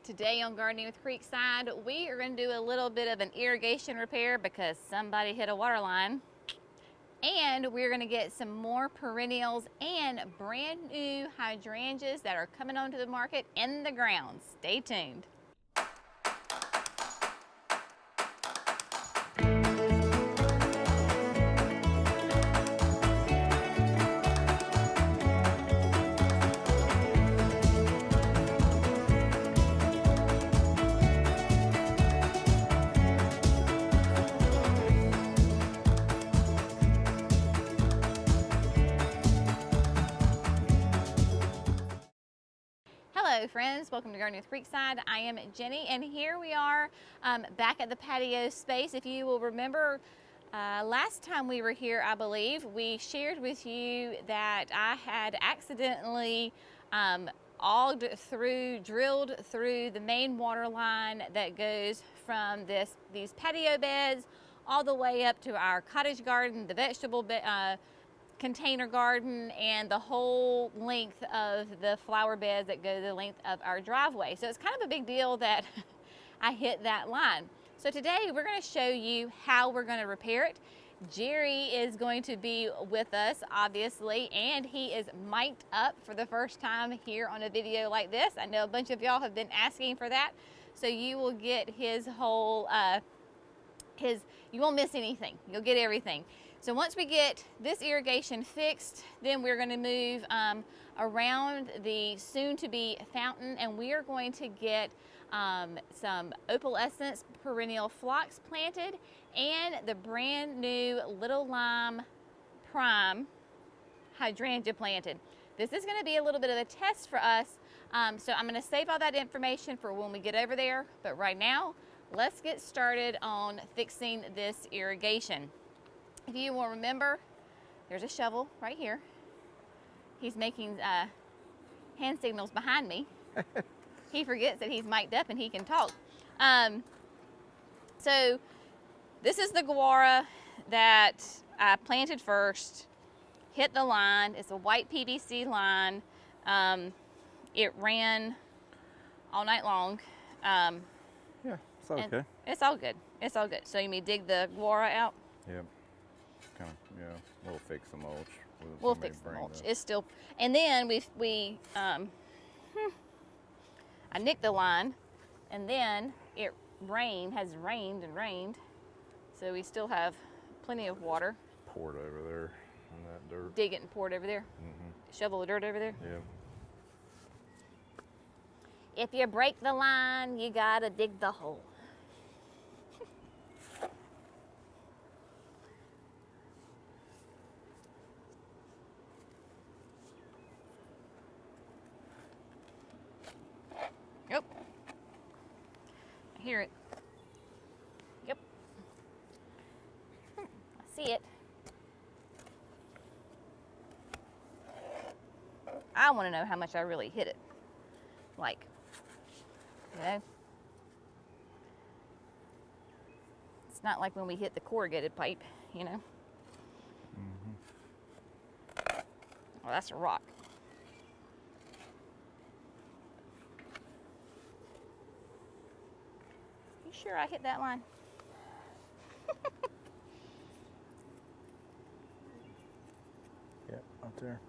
Today on Gardening with Creekside, we are going to do a little bit of an irrigation repair because somebody hit a water line. And we're going to get some more perennials and brand new hydrangeas that are coming onto the market in the ground. Stay tuned. Hello friends, welcome to Gardening with Creekside. I am Jenny and here we are back at the patio space. If you will remember, last time we were here, I believe, we shared with you that I had accidentally drilled through the main water line that goes from these patio beds all the way up to our cottage garden, the vegetable container garden, and the whole length of the flower beds that go the length of our driveway. So it's kind of a big deal that I hit that line. So today we're going to show you how we're going to repair it. Jerry is going to be with us, obviously, and he is mic'd up for the first time here on a video like this. I know a bunch of y'all have been asking for that, so you will get his whole, you won't miss anything. You'll get everything. So once we get this irrigation fixed, then we're going to move around the soon-to-be fountain, and we are going to get some opalescence perennial phlox planted and the brand new Little Lime Prime hydrangea planted. This is going to be a little bit of a test for us, so I'm going to save all that information for when we get over there. But right now, let's get started on fixing this irrigation. If you will remember, there's a shovel right here. He's making hand signals behind me. He forgets that he's mic'd up and he can talk. So this is the guara that I planted first, hit the line. It's a white PVC line. It ran all night long. Yeah, it's okay. It's all good. It's all good. So you may dig the guara out? Yep. Kind of, yeah, we'll fix the mulch. We'll fix the mulch. It's still, and then I nicked the line, and then it has rained and rained, so we still have plenty of water. Poured over there on that dirt. Dig it and pour it over there. Shovel the dirt over there. Yeah. If you break the line, you gotta dig the hole. Yep. I hear it. Yep. I see it. I want to know how much I really hit it. Like, you know? It's not like when we hit the corrugated pipe, you know? Well, that's a rock. Sure I hit that line? Yeah, up there.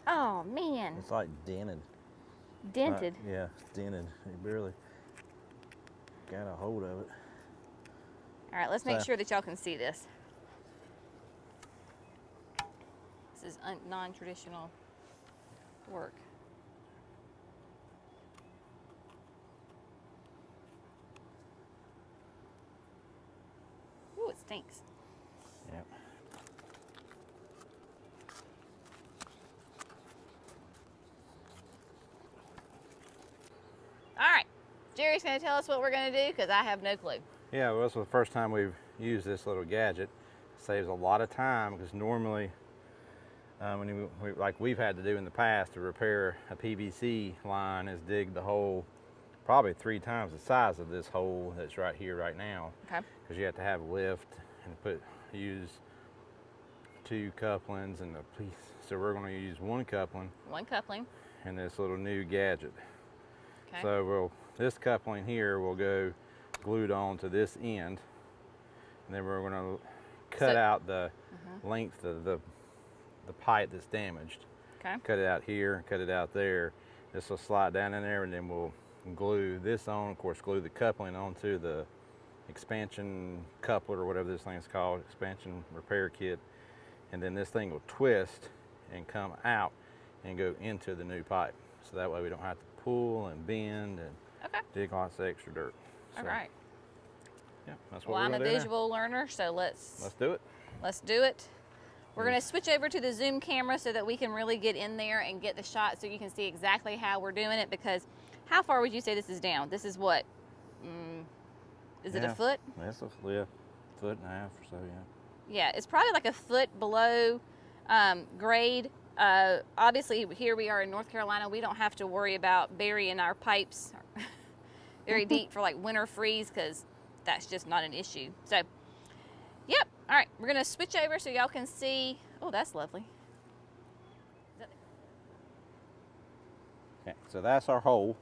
Oh man. It's like dented. Dented? Yeah, it's dented. You barely got a hold of it. All right, let's make sure that y'all can see this. This is non-traditional work. Ooh, it stinks. Yep. All right, Jerry's going to tell us what we're going to do because I have no clue. Yeah, well, this was the first time we've used this little gadget. It saves a lot of time because normally, like we've had to do in the past to repair a PVC line, is dig the hole probably 3 times the size of this hole that's right here right now. Okay. Because you have to have lift and use 2 couplings and a piece. So we're going to use 1 coupling. 1 coupling. And this little new gadget. Okay. So this coupling here will go glued on to this end, and then we're going to cut out the length of the pipe that's damaged. Okay. Cut it out here, cut it out there. This will slide down in there, and then we'll glue this on. Of course, glue the coupling onto the expansion coupler or whatever this thing is called, expansion repair kit, and then this thing will twist and come out and go into the new pipe. So that way we don't have to pull and bend and dig lots of extra dirt. All right. Yeah, that's what Well, we're I'm a gonna do visual learner, so let's do it. Let's do it. We're going to switch over to the zoom camera so that we can really get in there and get the shot so you can see exactly how we're doing it, because how far would you say this is down? This is what? Is it a foot? That's a foot and a half or so, yeah. Yeah, it's probably like a foot below grade. Obviously, here we are in North Carolina. We don't have to worry about burying our pipes very deep for like winter freeze, because that's just not an issue. So, yep. All right, we're gonna switch over so y'all can see. Oh, that's lovely. Okay, so that's our hole.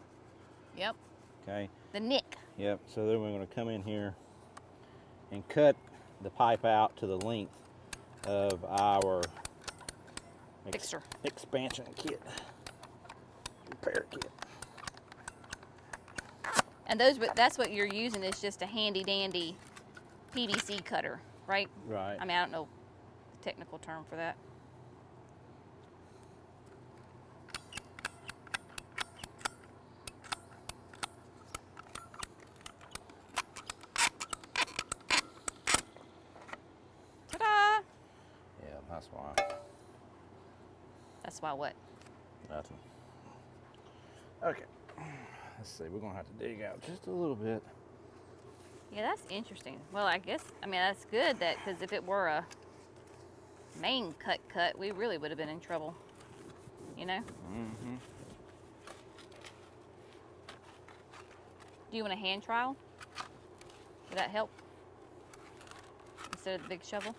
Yep. Okay. The nick. Yep. So then we're going to come in here and cut the pipe out to the length of our Fixture. Expansion kit, repair kit. And that's what you're using, is just a handy dandy PVC cutter, right? Right. I mean, I don't know the technical term for that. Ta-da! Yeah, that's why. That's why what? Nothing. Okay. Let's see. We're gonna have to dig out just a little bit. Yeah, that's interesting. Well, I guess, I mean, that's good, that, because if it were a main cut, we really would have been in trouble, you know? Mm-hmm. Do you want a hand trowel? Would that help? Instead of the big shovel?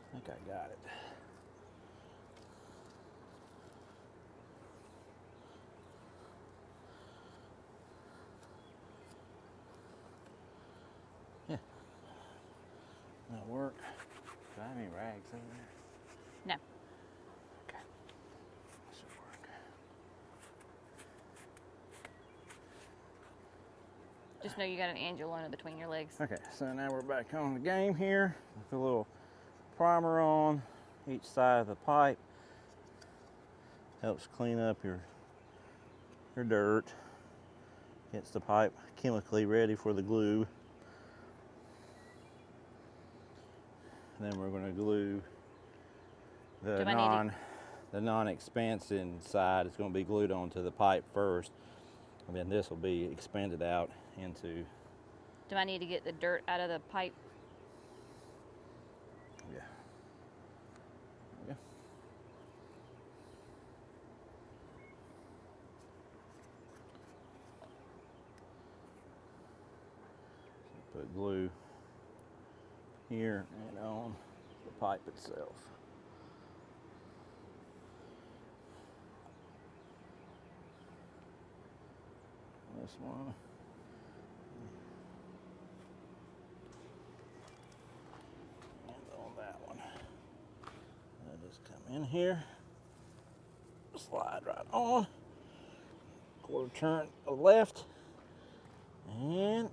I think I got it. Yeah. That'll work. Do I have any rags over there? No. Okay. That should work. Just know you got an angelona between your legs. Okay, so now we're back on the game here with a little primer on each side of the pipe. Helps clean up your dirt. Gets the pipe chemically ready for the glue. And then we're going to glue the non-expansion side. It's going to be glued onto the pipe first, and then this will be expanded out into. Do I need to get the dirt out of the pipe? Yeah. Yeah. So put glue here and on the pipe itself. This one. And on that one. I'll just come in here, slide right on, quarter turn to the left, and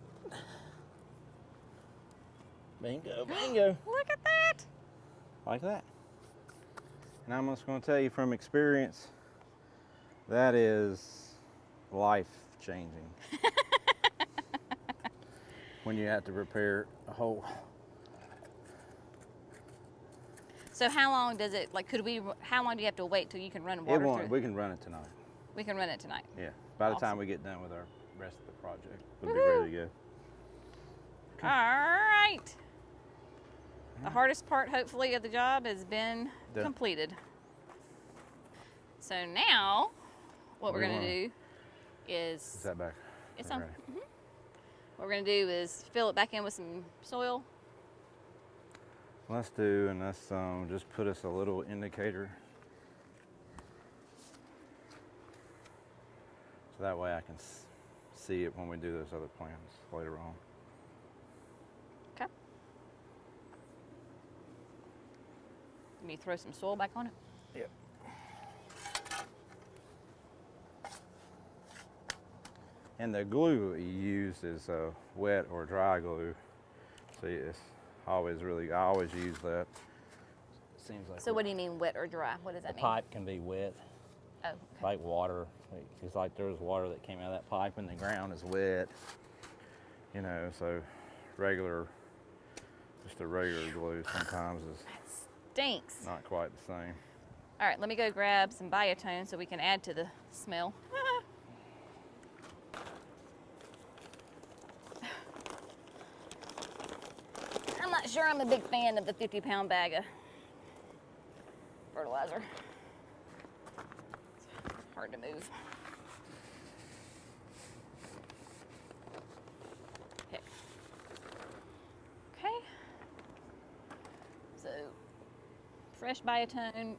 bingo, bingo. Look at that! Like that. And I'm just going to tell you from experience, that is life changing. When you have to repair a hole. So how long does it, like, how long do you have to wait till you can run water through? We can run it tonight. We can run it tonight. Yeah. By the time we get done with our rest of the project, we'll be ready to go. All right. The hardest part, hopefully, of the job has been completed. So now, what we're going to do is... Is that back? It's on. What we're going to do is fill it back in with some soil. let's do, and let's just put us a little indicator. So that way I can see it when we do those other plants later on. Okay. Let me throw some soil back on it. Yep. And the glue that you use is wet or dry glue. So it's always I always use that. Seems like. So what do you mean wet or dry? What does that The mean? pipe can be wet, Oh, okay. like water. It's like there's water that came out of that pipe and the ground is wet. You know, so just a regular glue sometimes is Stinks. not quite the same. All right, let me go grab some biotone so we can add to the smell. I'm not sure I'm a big fan of the 50-pound bag of fertilizer. It's hard to move. Okay. Okay. So, fresh biotone.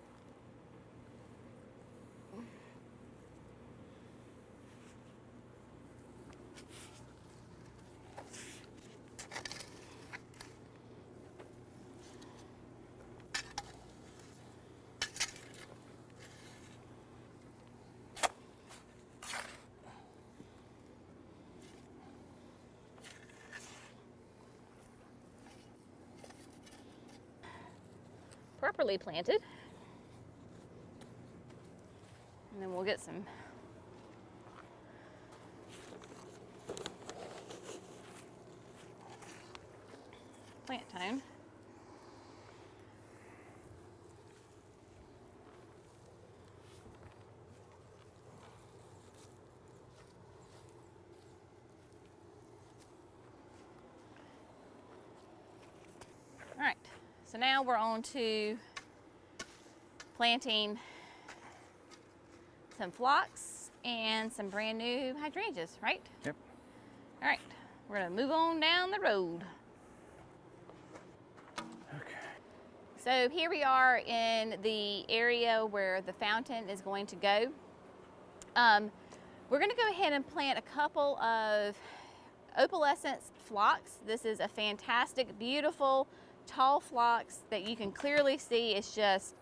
Properly planted. And then we'll get some plant tone. All right, so now we're on to planting some phlox and some brand new hydrangeas, right? Yep. All right, we're gonna move on down the road. Okay. So here we are in the area where the fountain is going to go. We're gonna go ahead and plant a couple of opalescence phlox. This is a fantastic, beautiful, tall phlox that you can clearly see. It's just,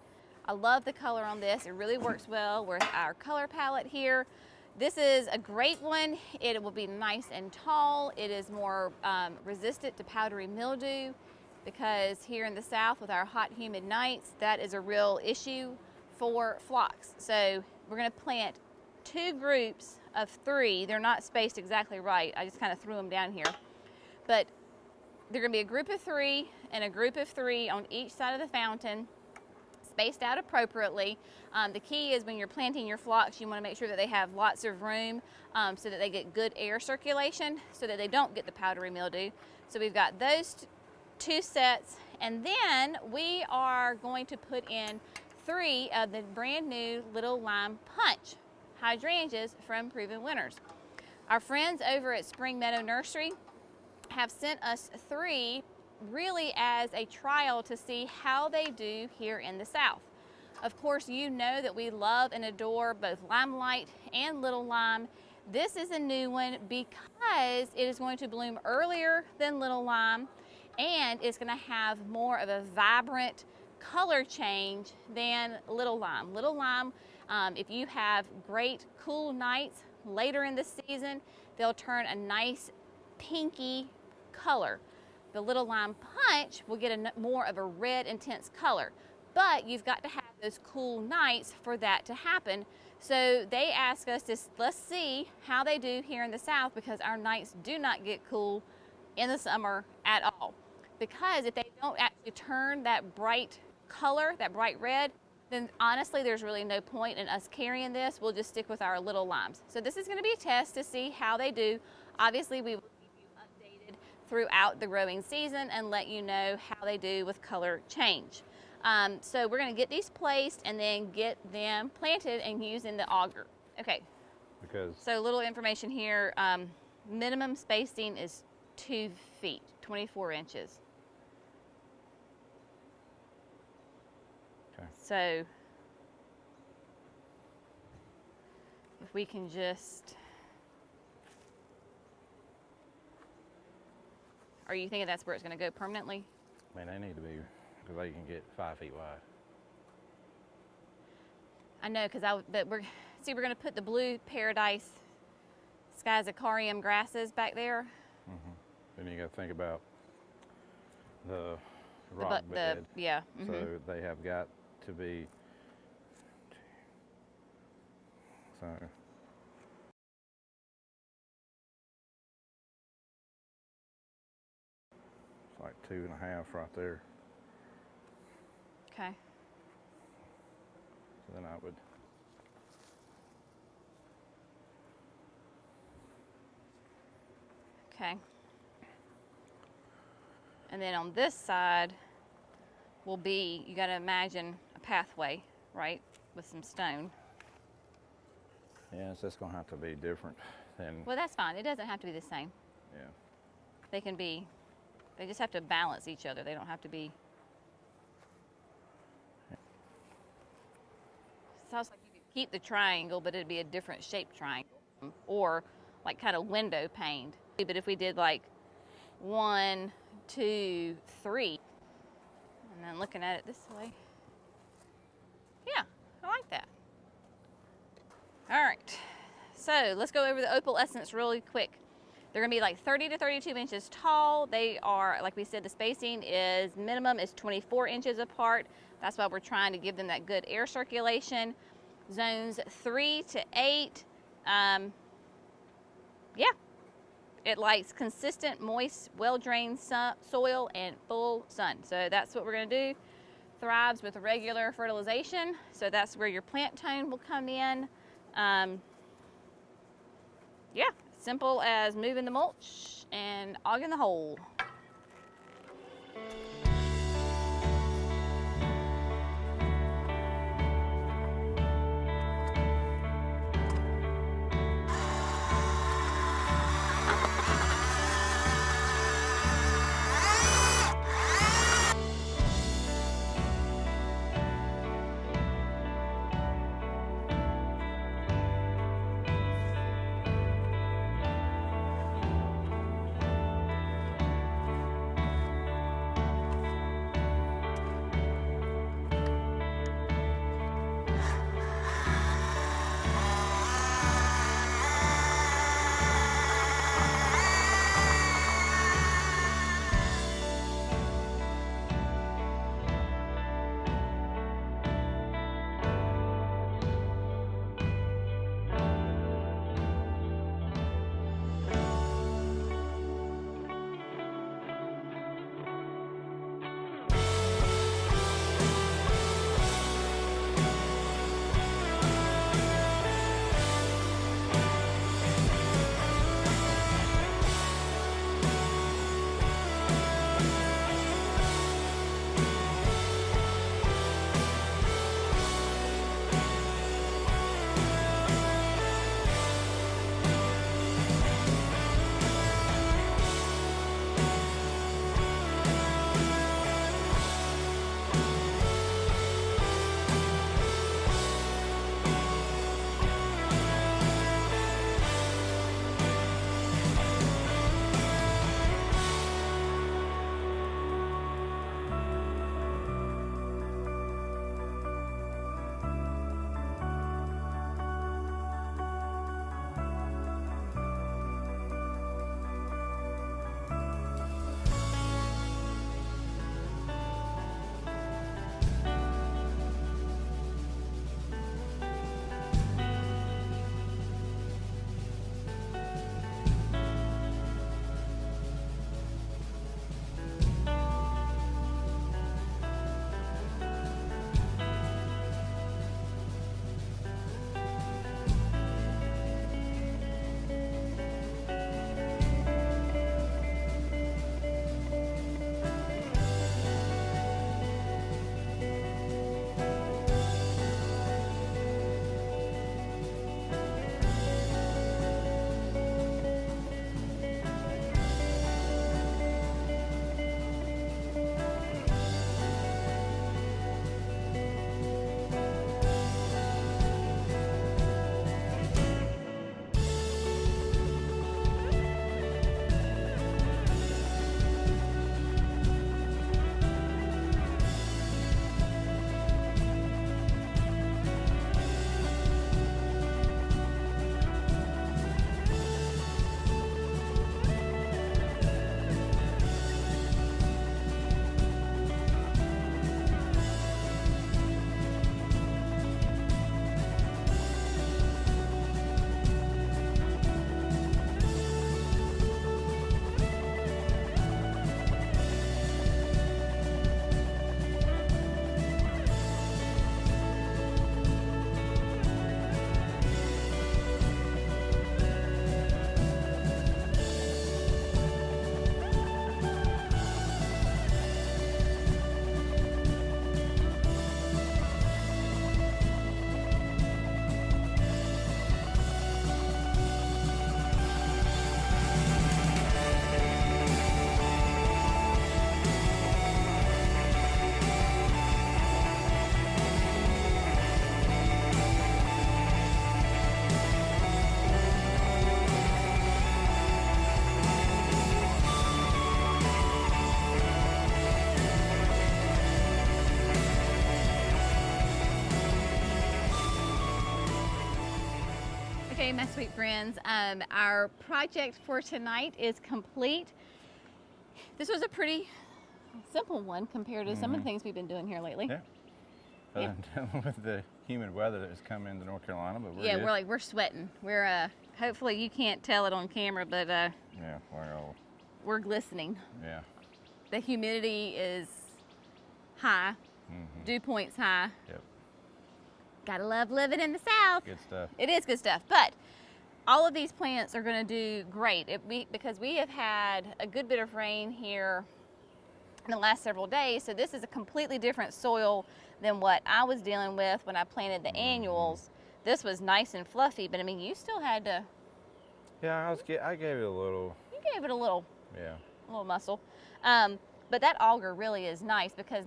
I love the color on this. It really works well with our color palette here. This is a great one. It will be nice and tall. It is more resistant to powdery mildew because here in the South with our hot, humid nights, that is a real issue for phlox. So we're gonna plant 2 groups of 3. They're not spaced exactly right. I just kind of threw them down here. But they're gonna be a group of 3 and a group of 3 on each side of the fountain, spaced out appropriately. The key is when you're planting your phlox, you want to make sure that they have lots of room so that they get good air circulation so that they don't get the powdery mildew. So we've got those 2 sets, and then we are going to put in 3 of the brand new Little Lime Punch hydrangeas from Proven Winners. Our friends over at Spring Meadow Nursery have sent us 3 really as a trial to see how they do here in the South. Of course, you know that we love and adore both Limelight and Little Lime. This is a new one because it is going to bloom earlier than Little Lime, and it's going to have more of a vibrant color change than Little Lime. Little Lime, if you have great cool nights later in the season, they'll turn a nice pinky color. The Little Lime Punch will get more of a red intense color, but you've got to have those cool nights for that to happen. So they ask us to, let's see how they do here in the South, because our nights do not get cool in the summer at all. Because if they don't actually turn that bright color, that bright red, then honestly there's really no point in us carrying this. We'll just stick with our Little Limes. So this is going to be a test to see how they do. Obviously we will throughout the growing season and let you know how they do with color change. So we're going to get these placed and then get them planted and using the auger. Okay. So little information here. Minimum spacing is 2 feet, 24 inches. So if we can just, are you thinking that's where it's going to go permanently? I mean, they need to be, because they can get 5 feet wide. I know, but we're going to put the blue paradise Schizocarium grasses back there. Then you got to think about the rock bed. Yeah. So they have got to be, so it's like 2.5 right there. Okay. So then I would, okay. And then on this side will be, you got to imagine a pathway, right, with some stone. yeah, it's just gonna have to be different than, Well, that's fine. It doesn't have to be the same. yeah. They can be, they just have to balance each other. They don't have to be. Sounds like you could keep the triangle, but it'd be a different shaped triangle, or like kind of window paned. But if we did like 1, 2, 3, and then looking at it this way, yeah, I like that. All right, so let's go over the opalescents really quick. They're gonna be like 30 to 32 inches tall. They are, like we said, the spacing is minimum is 24 inches apart. That's why we're trying to give them that good air circulation. Zones 3 to 8, yeah. It likes consistent, moist, well-drained soil and full sun. So that's what we're gonna do. Thrives with regular fertilization. So that's where your plant tone will come in. Yeah, simple as moving the mulch and auging the hole. Okay, my sweet friends, our project for tonight is complete. This was a pretty simple one compared to some of the things we've been doing here lately. Yeah. Other than dealing with the humid weather that has come into North Carolina, but we're good. we're sweating. We're hopefully you can't tell it on camera, but yeah, we're glistening. yeah. The humidity is high. Dew point's high. Yep. Gotta love living in the South. Good stuff. It is good stuff, but all of these plants are going to do great because we have had a good bit of rain here in the last several days. So this is a completely different soil than what I was dealing with when I planted the annuals. This was nice and fluffy, but I mean, you still had to. Yeah, I gave it a little. You gave it a little. Yeah. A little muscle. But that auger really is nice because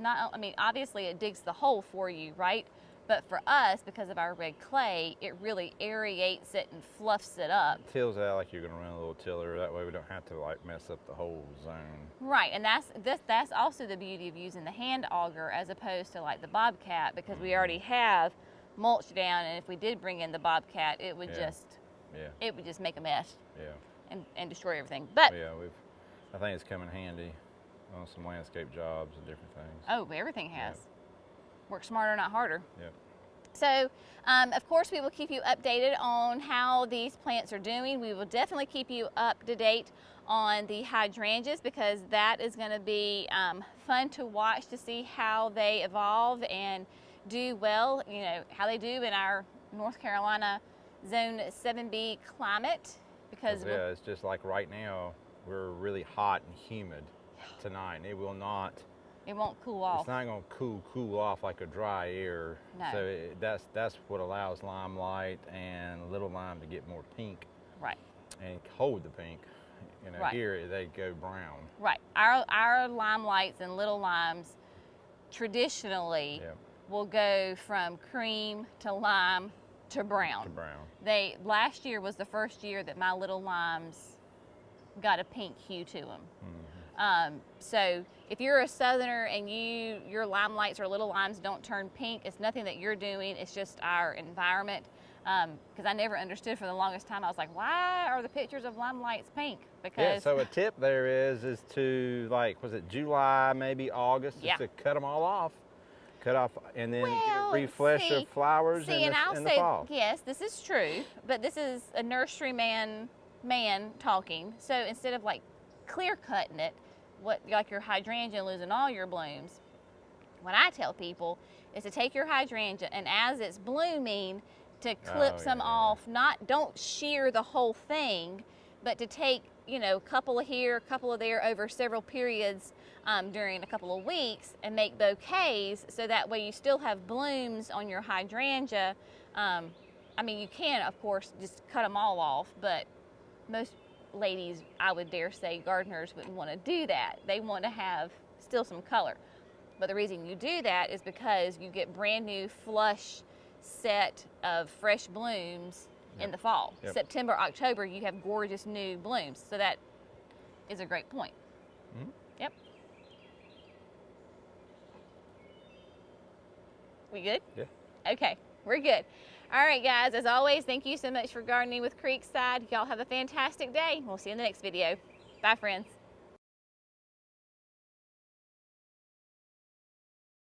obviously it digs the hole for you, right? But for us, because of our red clay, it really aerates it and fluffs it up. Tills it out like you're going to run a little tiller. That way we don't have to like mess up the whole zone. Right, and that's also the beauty of using the hand auger as opposed to like the Bobcat, because we already have mulch down, and if we did bring in the Bobcat, it would it would just make a mess. Yeah. And destroy everything. But yeah, I think it's come in handy on some landscape jobs and different things. Oh, everything has. Yeah. Work smarter, not harder. Yep. So, of course, we will keep you updated on how these plants are doing. We will definitely keep you up to date on the hydrangeas because that is going to be fun to watch to see how they evolve and do well, you know, how they do in our North Carolina Zone 7B climate. Because yeah, it's just like right now, we're really hot and humid tonight. And it won't cool off. It's not going to cool off like a dry air. No. So that's what allows limelight and little lime to get more pink. Right. And hold the pink. You know, right. Here they go brown. Right. Our limelights and little limes traditionally will go from cream to lime to brown. Last year was the first year that my little limes got a pink hue to them. So if you're a southerner and your lime lights or little limes don't turn pink, it's nothing that you're doing, it's just our environment. Because I never understood for the longest time. I was like, why are the pictures of lime lights pink? Because yeah, so a tip there is to, like, was it July, maybe August, just to cut them all off. Cut off and then refresh the flowers in the fall. Yes, this is true, but this is a nursery man talking. So instead of like clear cutting it, like your hydrangea losing all your blooms, what I tell people is to take your hydrangea and as it's blooming, to clip some off. Don't shear the whole thing, but to take, you know, a couple of here, a couple of there over several periods during a couple of weeks and make bouquets so that way you still have blooms on your hydrangea. I mean, you can, of course, just cut them all off, but most ladies, I would dare say, gardeners wouldn't want to do that. They want to have still some color. But the reason you do that is because you get brand new flush set of fresh blooms in the fall. September, October, you have gorgeous new blooms. So that is a great point. Yep. We good? Yeah. Okay, we're good. All right, guys, as always, thank you so much for gardening with Creekside. Y'all have a fantastic day. We'll see you in the next video. Bye, friends.